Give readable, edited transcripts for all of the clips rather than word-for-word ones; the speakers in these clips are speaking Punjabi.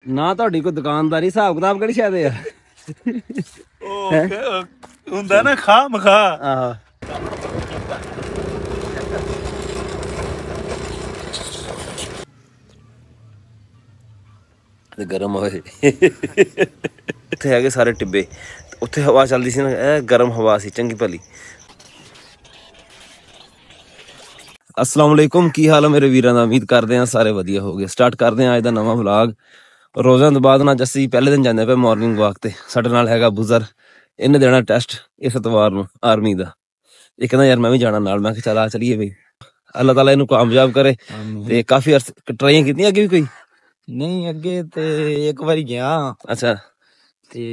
ਨਾ ਤੁਹਾਡੀ ਕੋਈ ਦੁਕਾਨਦਾਰੀ ਹਿਸਾਬ ਕਿਤਾਬ ਕਿਹੜੀ ਸ਼ਾਇਦ ਆ ਉਹ ਹੁੰਦਾ ਨਾ ਖਾ ਮਖਾ। ਆਹ ਤੇ ਗਰਮ ਹੋਏ ਉੱਥੇ ਹੈਗੇ ਸਾਰੇ ਟਿੱਬੇ, ਉੱਥੇ ਹਵਾ ਚੱਲਦੀ ਸੀ ਨਾ, ਇਹ ਗਰਮ ਹਵਾ ਸੀ ਚੰਗੀ ਭਲੀ। अस्सलाम वालेकुम, की हाल है मेरे वीरां दा? उम्मीद करते हैं सारे वधिया हो गए। स्टार्ट करते हैं अज दा नवां व्लॉग। रोज़ां तो बाद ना असीं पहले दिन जांदे पे मॉर्निंग वॉक ते। साडे नाल हैगा बुज़र, इन्हें देना टेस्ट इस एतवार नूं आर्मी दा। ये कहंदा यार मैं भी जाना नाल। मैं चल आ चलीए बई, अल्लाह ताला इहनूं कामयाब करे। ते काफी अरसे ट्राई कीतियां अगे भी कोई नहीं, अगे ते एक बारी गया। अच्छा ते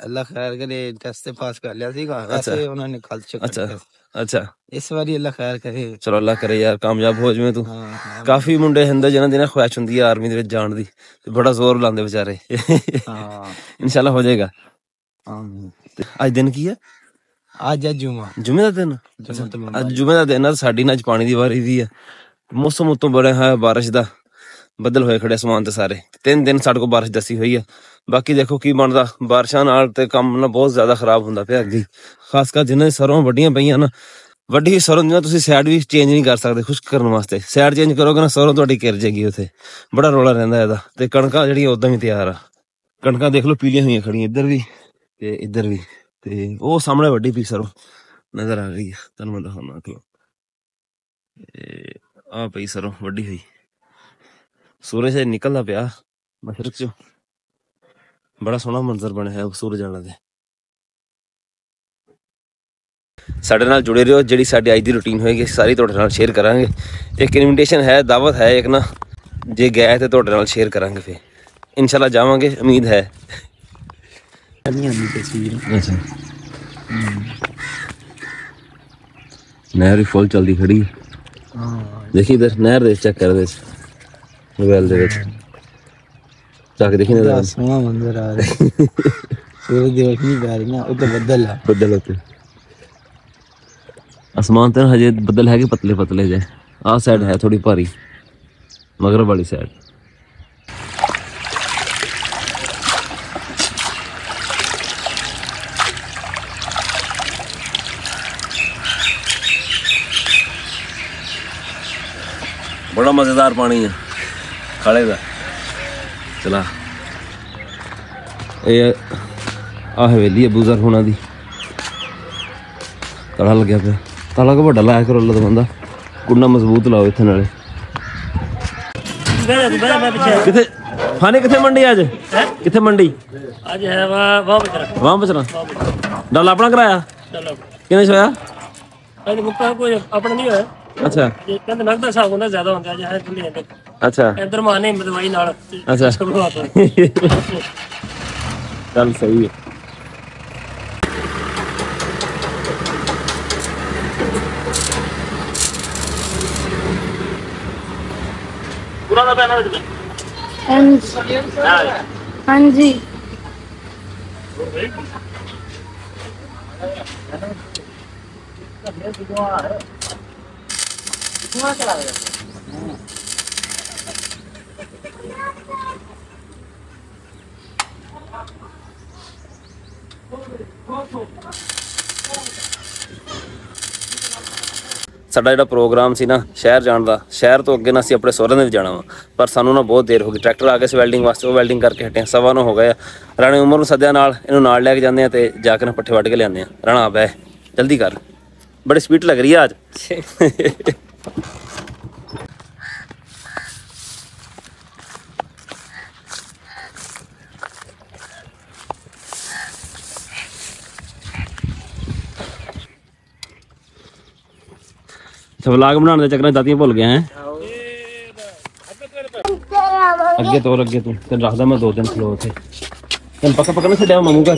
अल्लाह खैर करे टेस्ट पास कर लिया सीगा। अच्छा वैसे उन्होंने कल चेक अच्छा किया। अच्छा इस बारी अल्लाह खैर करे। चलो अल्लाह करे यार कामयाब हो जावे तू। हाँ, काफी मुंडे हुंदे जिन्हां दी ना ख्वाहिश हुंदी है आर्मी दे विच जाण दी, ते बड़ा जोर लांदे बेचारे हाँ, इंशाल्लाह हो जाएगा। हाँ। आज दिन की है? आज है जुमा। जुमे का दिन? अज जुमे का दिन है। साडी ना अज पानी दी वारी दी है। मौसम उत्तों बड़ा है बारिश दा, बदल होए खड़े आसमान ते सारे। 3 दिन साडे को बारिश दसी हुई है। बाकी देखो की बनदा। बारिशां नाल ते काम ना बहुत ज्यादा खराब हुंदा पिया अगे, खासकर जिन्हां दी सरों वड्डियां पईयां ना, वड्डी हुई सरों दी तुसीं साइड भी चेंज नहीं कर सकदे खुश्क करन वास्ते। साइड चेंज करोगे ना सरों तुहाडी गिर जाएगी उत्थे, बड़ा रौला रहिंदा इहदा। ते कणकां जेहड़ियां उदां भी तैयार आ। कणकां देख लो पीलियां होईयां खड़ियां, इधर भी ते इधर भी। ते ओह सामने वड्डी पई सरों नजर आ गई है, तुहानूं मैं दिखाना अगला। आ पई सरों वड्डी हुई, सूरज निकलदा पिया मशरक चों, बड़ा सोहना मंजर बनया है सूरज आला दे। साडे नाल जुड़े रहो, जिहड़ी साडी अज दी रूटीन होएगी सारी तुहाडे नाल शेयर करांगे। एक इनविटेशन है, दावत है एक ना, जे गए ते तुहाडे नाल शेयर करांगे, फिर इंशाल्लाह जावांगे, उम्मीद है। अच्छा नहर भी फुल चलदी खड़ी है। देखी इधर नहर दे चेक कर दे मोबाइल दे विच जाके देखी ना, सोहना मंजर आ रहा है। सूरज दी रोशनी पै रही ना, उते बदल है। बदल होते आसमान ते हजे बदल है कि पतले पतले जे। आ साइड है थोड़ी भारी, मगरब वाली साइड। बड़ा मजेदार पानी है खाले का। चला ये आ हवेली है बुज़र होना दी। ताला लग्या पिया, ताला को बड़ा लाया करो अल्लाह दा बंदा, कुंडा मजबूत लाओ इत्थे नाले। किथे खाने किथे मंडी आज? किथे मंडी आज है वहां बचना डल अपना कराया किने सोया? आज मुक्का कोई अपना नहीं है। अच्छा ये कहते नगदा साहब होना ज्यादा होता है, जहां खुले हैं अच्छा इधर माने दवाई नाल। अच्छा चल सही है। पूरा ना पहना हाँ जी ਸਾਡਾ ਜਿਹੜਾ ਪ੍ਰੋਗਰਾਮ ਸੀ ਨਾ ਸ਼ਹਿਰ ਜਾਣ ਦਾ, ਸ਼ਹਿਰ ਤੋਂ ਅੱਗੇ ਨਾ ਅਸੀਂ ਆਪਣੇ ਸਹੁਰਿਆਂ ਦੇ ਵੀ ਜਾਣਾ ਵਾ, ਪਰ ਸਾਨੂੰ ਨਾ ਬਹੁਤ ਦੇਰ ਹੋ ਗਈ। ਟਰੈਕਟਰ ਆ ਗਏ ਸੀ ਵੈਲਡਿੰਗ ਵਾਸਤੇ, ਉਹ ਵੈਲਡਿੰਗ ਕਰਕੇ ਹਟੇ। 9:15 ਹੋ ਗਏ ਆ। ਰਾਣੇ ਉਮਰ ਨੂੰ ਸੱਦਿਆ ਨਾਲ, ਇਹਨੂੰ ਨਾਲ ਲੈ ਕੇ ਜਾਂਦੇ ਆ ਤੇ ਜਾ ਕੇ ਨਾ ਪੱਠੇ ਵੱਢ ਕੇ ਲਿਆਉਂਦੇ ਆ। ਰਾਣਾ ਬੈ ਜਲਦੀ ਕਰ, ਬੜੀ ਸਪੀਡ ਲੱਗ ਰਹੀ ਹੈ ਅੱਜ। व्लॉग बनाने के चक्कर में दातियां भुल गए हैं। अगे तो तेन रखदा मैं 2-3 किलो थे। तेन पक्का पक्का नहीं छड्या मामू घर।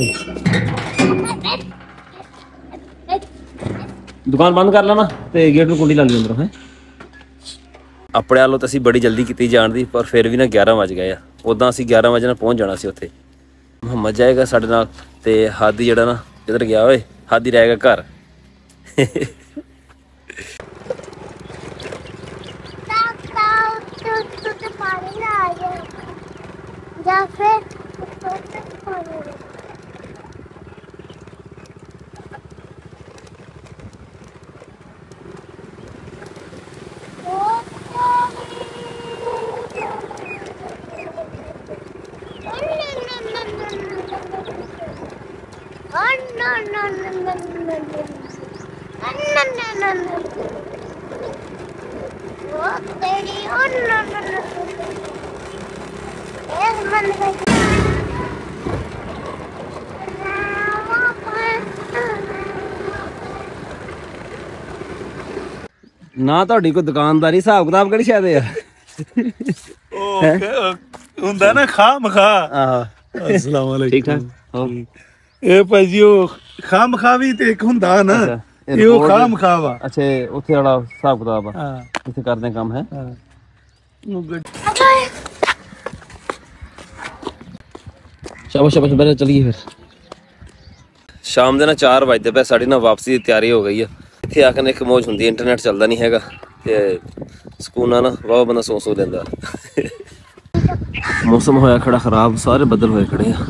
दुकान बंद कर लेना ते गेट में कुंडी ला ली अंदरों है। अपने वालों तो असीं बड़ी जल्दी की जान दी, पर फिर भी ना 11 बज गए। उदा असीं 11 बजे ना पहुँच जाना सी उत्थे। मोहम्मद जाएगा साडे नाल ते हादी जिहड़ा ना किधर गया होए, हादी रहेगा घर। या फिर ਨਾ ਤੁਹਾਡੀ ਕੋਈ ਦੁਕਾਨਦਾਰੀ ਹਿਸਾਬ ਕਿਤਾਬ ਕਿਹੜੀ ਸ਼ਾਇਦ ਆ ਹੁੰਦਾ ਨਾ ਖਾ ਮਖਾ ਆਹ ਅਸਲਾਮ ਵਾਲੇਕੁਮ ਠੀਕ ਠਾਕ ਹੋ ਇਹ ਭਾਈ ਜੀ ਉਹ ਖਾ ਮਖਾ ਵੀ ਤੇ ਇੱਕ ਹੁੰਦਾ ਨਾ ਅੱਛਾ, ਇਹ ਉਹ ਖਾ ਮਖਾ ਵਾ ਅੱਛਾ ਉੱਥੇ ਵਾਲਾ ਹਿਸਾਬ ਕਿਤਾਬ ਆ ਹਾਂ ਇੱਥੇ ਕਰਦੇ ਕੰਮ ਹੈ ਸ਼ਾਬਾਸ਼ ਸ਼ਾਬਾਸ਼ ਬਰੇ ਚਲੀਏ ਫਿਰ ਸ਼ਾਮ ਦੇ ਨਾਲ 4 ਵਜੇ ਪਏ ਸਾਡੀ ਨਾ ਵਾਪਸੀ ਦੀ ਤਿਆਰੀ ਹੋ ਗਈ ਆ ਇੱਥੇ ਆ ਕੇ ਇੱਕ ਮੌਜ ਹੁੰਦੀ ਇੰਟਰਨੈਟ ਚੱਲਦਾ ਨਹੀਂ ਹੈਗਾ ਤੇ ਸਕੂਨ ਨਾ ਵਾਹ ਬੰਦਾ ਸੌ ਲੈਂਦਾ ਮੌਸਮ ਹੋਇਆ ਖੜਾ ਖਰਾਬ ਸਾਰੇ ਬੱਦਲ ਹੋਏ ਖੜੇ ਆ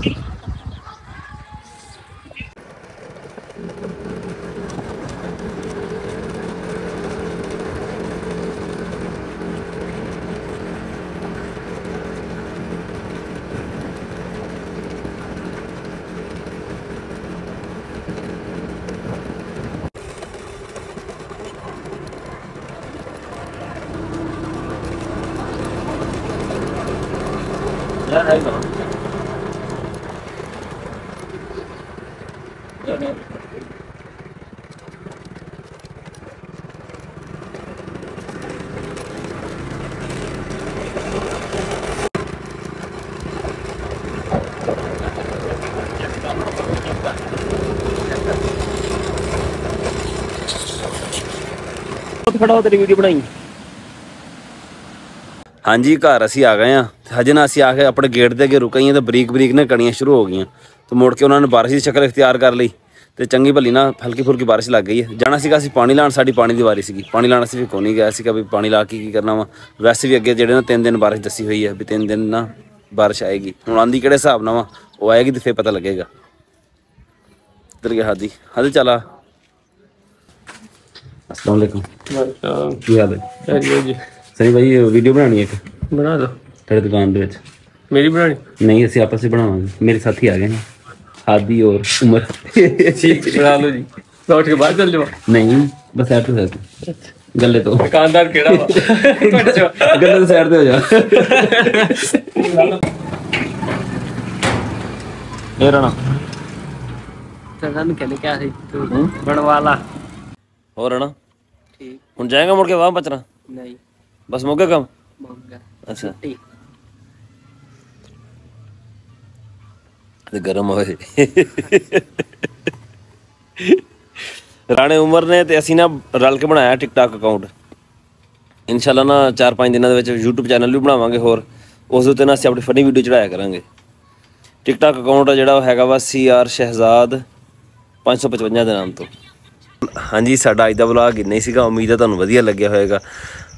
ਖੜਾ ਹੋ ਤੇਰੀ ਵੀਡੀਓ ਬਣਾਈ ਹਾਂਜੀ ਘਰ ਅਸੀਂ ਆ ਗਏ ਆ ਹਜੇ ਨਾ ਅਸੀਂ ਆ ਕੇ ਆਪਣੇ ਗੇਟ ਦੇ ਅੱਗੇ ਰੁਕਈਆਂ ਤੇ ਬਰੀਕ ਬਰੀਕ ਨਾ ਕਣੀਆਂ ਸ਼ੁਰੂ ਹੋ ਗਈਆਂ ਤੇ ਮੁੜ ਕੇ ਉਹਨਾਂ ਨੇ ਬਾਰਿਸ਼ ਦੀ ਸ਼ਕਲ ਇਖਤਿਆਰ ਕਰ ਲਈ ਤੇ ਚੰਗੀ ਭਲੀ ਨਾ ਹਲਕੀ ਫੁਲਕੀ ਬਾਰਿਸ਼ ਲੱਗ ਗਈ ਹੈ ਜਾਣਾ ਸੀਗਾ ਅਸੀਂ ਪਾਣੀ ਲਾਣ ਸਾਡੀ ਪਾਣੀ ਦੀ ਵਾਰੀ ਸੀਗੀ ਪਾਣੀ ਲਾਣ ਅਸੀਂ ਵੀ ਕੋਈ ਨਹੀਂ ਗਿਆ ਸੀਗਾ ਵੀ ਪਾਣੀ ਲਾ ਕੇ ਕੀ ਕਰਨਾ ਵਾ ਵੈਸੇ ਵੀ ਅੱਗੇ ਜਿਹੜੇ ਨਾ 3 ਦਿਨ ਬਾਰਿਸ਼ ਦੱਸੀ ਹੋਈ ਹੈ ਵੀ 3 ਦਿਨ ਨਾ ਬਾਰਿਸ਼ ਆਏਗੀ ਹੁਣ ਆਂਦੀ ਕਿਹੜੇ ਹਿਸਾਬ ਨਾਲ ਵਾ ਉਹ ਆਏਗੀ ਤੇ ਫਿਰ ਪਤਾ ਲੱਗੇਗਾ ਇੱਧਰ ਗਿਆ ਹਾਦੀ ਚਲਾ अस्सलाम वालेकुम ਕੀ ਹਾਲ ਹੈ ਜੀ ਸਹੀ ਭਾਈ ਵੀਡੀਓ ਬਣਾਉਣੀ ਇੱਕ ਬਣਾ ਦੋ ਤੇਰੀ ਦੁਕਾਨ ਦੇ ਵਿੱਚ ਮੇਰੀ ਬਣਾਣੀ ਨਹੀਂ ਅਸੀਂ ਆਪਸ ਵਿੱਚ ਬਣਾਵਾਂਗੇ ਮੇਰੇ ਸਾਥੀ ਆ ਗਏ ਨੇ ਹਾਦੀ ਔਰ ਉਮਰ ਠੀਕ ਬਣਾ ਲਓ ਜੀ ਉੱਠ ਕੇ ਬਾਹਰ ਚੱਲ ਜਾਓ ਨਹੀਂ ਬਸ ਐਟ ਤੋਂ ਸਾਥ ਗੱਲੇ ਤੋਂ ਦੁਕਾਨਦਾਰ ਕਿਹੜਾ ਵਾ ਤੁਹਾਡੇ ਚੋਂ ਗੱਲੇ ਤੋਂ ਸਾਈਡ ਤੇ ਹੋ ਜਾ ਇਹ ਰਣਾ ਸਾਨੂੰ ਕਹਿੰਦੇ ਕਿਆ ਸੀ ਤੂੰ ਬਣਵਾ ਲਾ ਹੋਰ ਰਣਾ ਠੀਕ ਹੁਣ ਜਾਏਗਾ ਮੁੜ ਕੇ ਵਾਹ ਬਚਣਾ ਨਹੀਂ ਬਸ ਮੁੱਕ ਗਿਆ ਕੰਮ ਮੰਗਾ ਅੱਛਾ ਤੇ ਗਰਮ ਹੋਏ ਰਾਣੇ ਉਮਰ ਨੇ ਤੇ ਅਸੀਂ ਨਾ ਰਲ ਕੇ ਬਣਾਇਆ ਟਿਕਟੌਕ ਅਕਾਊਂਟ ਇਨਸ਼ਾਅੱਲਾ ਨਾ 4-5 ਦਿਨਾਂ ਦੇ ਵਿੱਚ YouTube ਚੈਨਲ ਵੀ ਬਣਾਵਾਂਗੇ ਹੋਰ ਉਸ ਉੱਤੇ ਨਾ ਅਸੀਂ ਆਪਣੀ ਫਨੀ ਵੀਡੀਓ ਚੜਾਇਆ ਕਰਾਂਗੇ ਟਿਕਟੌਕ ਅਕਾਊਂਟ ਜਿਹੜਾ ਉਹ ਹੈਗਾ ਵਾ CR ਸ਼ਹਿਜ਼ਾਦ 555 ਦੇ ਨਾਮ ਤੋਂ ਹਾਂਜੀ ਸਾਡਾ ਅੱਜ ਦਾ ਵਲੌਗ ਇੰਨਾ ਹੀ ਸੀਗਾ ਉਮੀਦ ਹੈ ਤੁਹਾਨੂੰ ਵਧੀਆ ਲੱਗਿਆ ਹੋਵੇਗਾ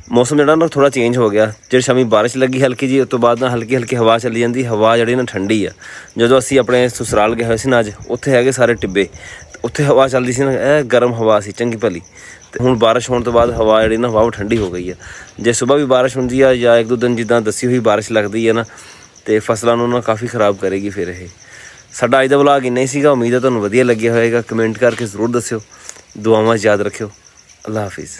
ਮੌਸਮ ਜਿਹੜਾ ਨਾ ਥੋੜਾ ਚੇਂਜ ਹੋ ਗਿਆ ਜਿਹੜੀ ਸ਼ਾਮੀ ਬਾਰਿਸ਼ ਲੱਗੀ ਹਲਕੀ ਜੀ ਉਸ ਤੋਂ ਬਾਅਦ ਨਾ ਹਲਕੀ ਹਲਕੀ ਹਵਾ ਚੱਲੀ ਜਾਂਦੀ ਹਵਾ ਜਿਹੜੀ ਨਾ ਠੰਡੀ ਆ ਜਦੋਂ ਅਸੀਂ ਆਪਣੇ ਸਸੁਰਾਲ ਗਏ ਹੋਏ ਸੀ ਨਾ ਅੱਜ ਉੱਥੇ ਹੈਗੇ ਸਾਰੇ ਟਿੱਬੇ ਉੱਥੇ ਹਵਾ ਚੱਲਦੀ ਸੀ ਨਾ ਇਹ ਗਰਮ ਹਵਾ ਸੀ ਚੰਗੀ ਭਲੀ ਤੇ ਹੁਣ ਬਾਰਿਸ਼ ਹੋਣ ਤੋਂ ਬਾਅਦ ਹਵਾ ਜਿਹੜੀ ਨਾ ਹਵਾ ਠੰਡੀ ਹੋ ਗਈ ਆ ਜੇ ਸਵੇਰ ਵੀ ਬਾਰਿਸ਼ ਹੁੰਦੀ ਆ ਜਾਂ 1-2 ਦਿਨ ਜਿੱਦਾਂ ਦੱਸੀ ਹੋਈ ਬਾਰਿਸ਼ ਲੱਗਦੀ ਹੈ ਨਾ ਤੇ ਫਸਲਾਂ ਨੂੰ ਨਾ ਕਾਫੀ ਖਰਾਬ ਕਰੇਗੀ ਫਿਰ ਇਹ ਸਾਡਾ ਅੱਜ ਦਾ ਵਲੌਗ ਇੰਨਾ ਹੀ ਸੀਗਾ ਉਮੀਦ ਹੈ ਤੁਹਾਨੂੰ ਵਧੀਆ ਲੱਗਿਆ ਹੋਵੇਗਾ ਕਮੈਂਟ ਕਰਕੇ ਜ਼ਰੂਰ ਦੱਸਿਓ ਦੁਆਵਾਂ ਯਾਦ ਰੱਖਿਓ ਅੱਲਾ ਹਾਫਿਜ਼